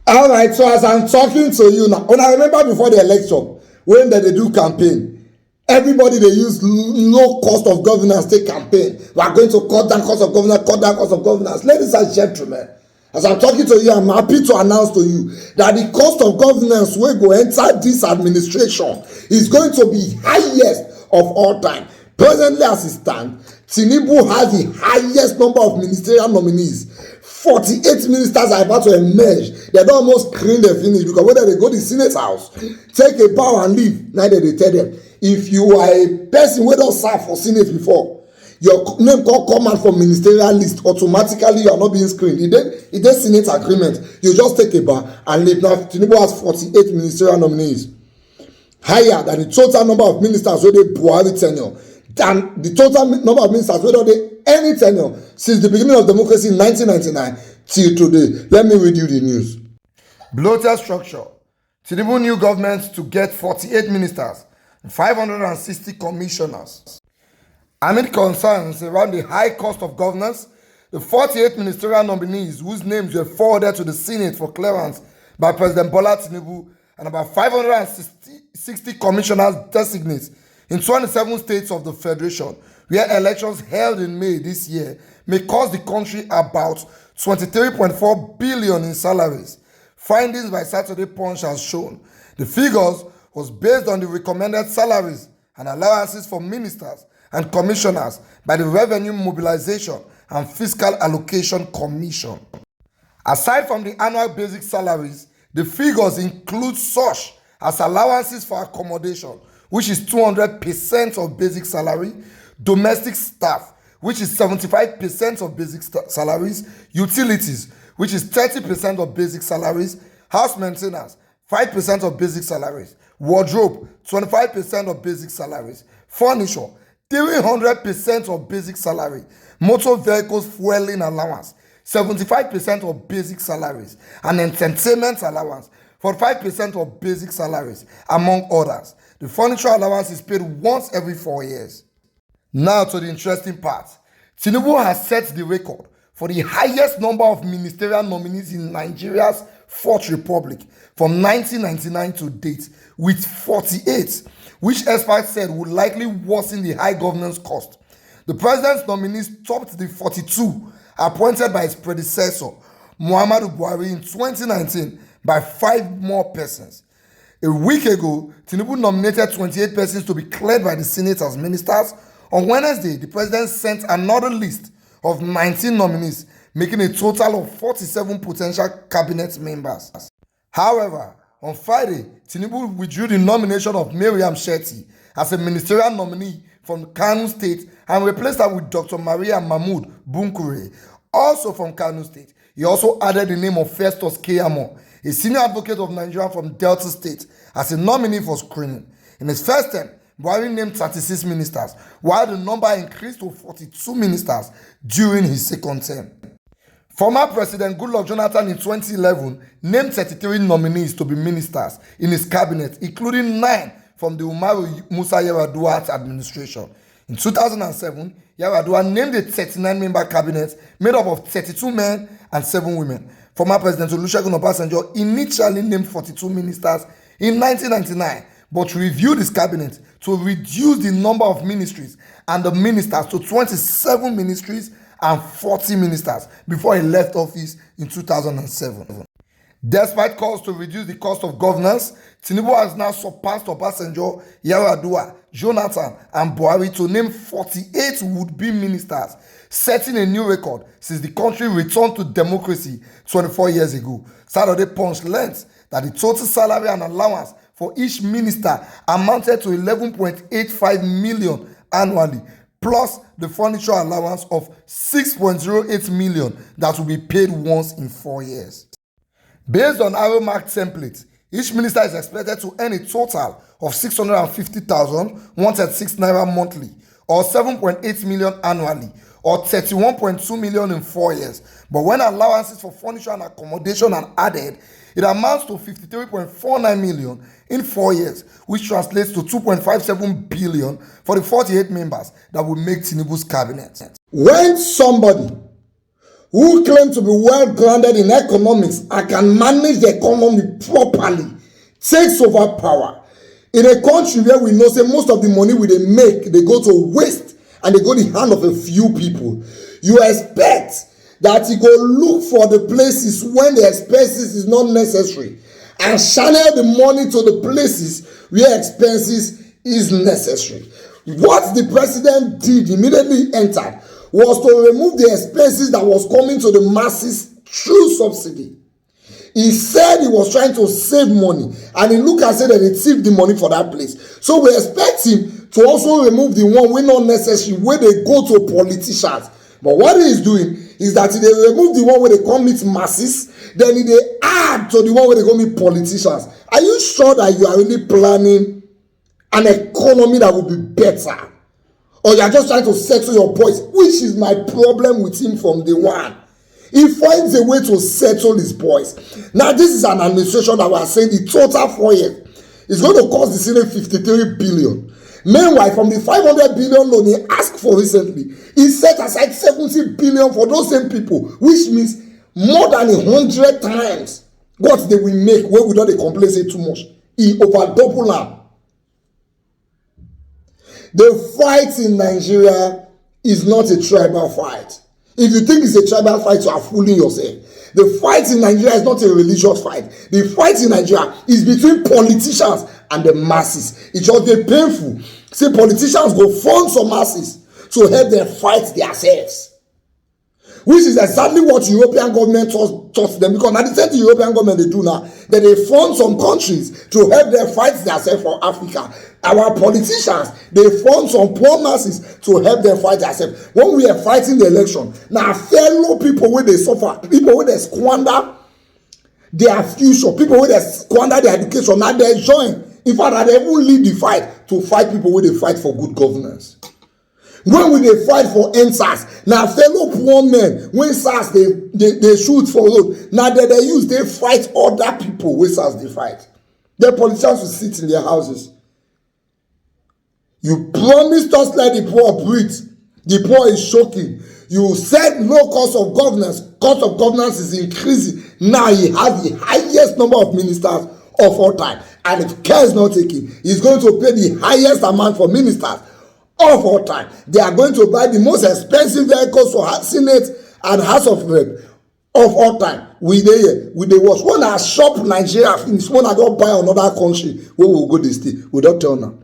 All right, so as I'm talking to you now, when I remember before the election, when they do campaign, everybody they use low cost of governance take campaign. We are going to cut down cost of governance, cut down cost of governance. Ladies and gentlemen, as I'm talking to you, I'm happy to announce to you that the cost of governance wey go enter this administration is going to be highest of all time. Presently as it stands, Tinubu has the highest number of ministerial nominees. 48 ministers are about to emerge. They don almost clean the finish because whether they go to the Senate house, take a bow and leave, neither they tell them. If you are a person wey don serve for Senate before, your name come out from ministerial list, automatically you are not being screened. It dey Senate agreement. You just take a bow and leave. Now Tinubu has 48 ministerial nominees, higher than the total number of ministers wey dey Buhari tenure, than the total number of ministers wey don dey any tenure since the beginning of democracy in 1999 till today. Let me read you the news. Bloated structure. Tinubu new government to get 48 ministers, 560 commissioners. Amid concerns around the high cost of governance, the 48 ministerial nominees whose names were forwarded to the Senate for clearance by President Bola Tinubu and about 560 commissioners designates in 27 states of the Federation, where elections held in May this year may cost the country about 23.4 billion in salaries. Findings by Saturday Punch has shown the figures was based on the recommended salaries and allowances for ministers and commissioners by the Revenue Mobilization and Fiscal Allocation Commission. Aside from the annual basic salaries, the figures include such as allowances for accommodation, which is 200% of basic salary, domestic staff, which is 75% of basic salaries, utilities, which is 30% of basic salaries, house maintenance, 5% of basic salaries, wardrobe, 25% of basic salaries, furniture, 300% of basic salary, motor vehicles fueling allowance, 75% of basic salaries, and entertainment allowance, 45% of basic salaries, among others. The furniture allowance is paid once every 4 years. Now to the interesting part. Tinubu has set the record for the highest number of ministerial nominees in Nigeria's Fourth Republic from 1999 to date, with 48, which experts said would likely worsen the high governance cost. The president's nominees topped the 42 appointed by his predecessor, Muhammadu Buhari, in 2019 by 5 more persons. A week ago, Tinubu nominated 28 persons to be cleared by the Senate as ministers. On Wednesday, the president sent another list of 19 nominees, making a total of 47 potential cabinet members. However, on Friday, Tinubu withdrew the nomination of Mariam Shetty as a ministerial nominee from Kano State and replaced her with Dr. Maria Mahmood Bunkure, also from Kano State. He also added the name of Festus Keyamo, a senior advocate of Nigeria from Delta State, as a nominee for screening. In his first term, Buhari named 36 ministers, while the number increased to 42 ministers during his second term. Former President Goodluck Jonathan in 2011 named 33 nominees to be ministers in his cabinet, including 9 from the Umaru Musa Yar'Adua administration. In 2007, Yar'Adua named a 39-member cabinet made up of 32 men and 7 women. Former President Olusegun Obasanjo initially named 42 ministers in 1999, but reviewed his cabinet to reduce the number of ministries and the ministers to 27 ministries and 40 ministers before he left office in 2007. Despite calls to reduce the cost of governance, Tinubu has now surpassed Obasanjo, Yar'Adua, Jonathan, and Buhari to name 48 would-be ministers, setting a new record since the country returned to democracy 24 years ago. Saturday Punch learned that the total salary and allowance for each minister amounted to 11.85 million annually, plus the furniture allowance of 6.08 million that will be paid once in 4 years. Based on Aromark template, each minister is expected to earn a total of 650,136 naira monthly, or 7.8 million annually, or 31.2 million in 4 years. But when allowances for furniture and accommodation are added, it amounts to 53.49 million in 4 years, which translates to 2.57 billion for the 48 members that will make Tinubu's cabinet. When somebody who claim to be well grounded in economics and can manage the economy properly, takes over power in a country where we know say most of the money we dey make dey go to waste and dey go the hand of a few people. You expect that you go look for the places when the expenses is not necessary and channel the money to the places where expenses is necessary. What the president did immediately entered was to remove the expenses that was coming to the masses through subsidy. He said he was trying to save money, and he looked and said that he saved the money for that place. So we expect him to also remove the one wey not necessary, where they go to politicians. But what he is doing is that he dey remove the one where they come meet masses, then he dey add to the one where they go meet politicians. Are you sure that you are really planning an economy that will be better? Or you are just trying to settle your boys, which is my problem with him from day one. He finds a way to settle his boys. Now, this is an administration that we are saying the total 4 years is going to cost the city 53 billion. Meanwhile, from the 500 billion loan he asked for recently, he set aside 70 billion for those same people, which means more than 100 times what they will make when we don't complain say too much. He over double am. The fight in Nigeria is not a tribal fight. If you think it's a tribal fight, you are fooling yourself. The fight in Nigeria is not a religious fight. The fight in Nigeria is between politicians and the masses. It's just very painful. See, politicians go fund some masses to help them fight themselves, which is exactly what European government taught them. Because now the same thing European government they do now, that they fund some countries to help them fight themselves for Africa. Our politicians, they fund some poor masses to help them fight themselves. When we are fighting the election, now fellow people where they suffer, people where they squander their future, people where they squander their education, now they join. In fact, they even lead the fight to fight people where they fight for good governance. When we dey fight for NSAS, na fellow poor men when SARS they shoot for road, na they use they fight other people wey SARS dey fight. The politicians will sit in their houses. You promised us let the poor breathe. The poor is shocking. You said low cost of governance. Cost of governance is increasing. Now he has the highest number of ministers of all time. And if care is not taken, he's going to pay the highest amount for ministers of all time. They are going to buy the most expensive vehicles for Senate and House of Rep of all time. We dey watch. When I shop Nigeria finish, when I go buy another country, where we go dey stay, we don't tell now.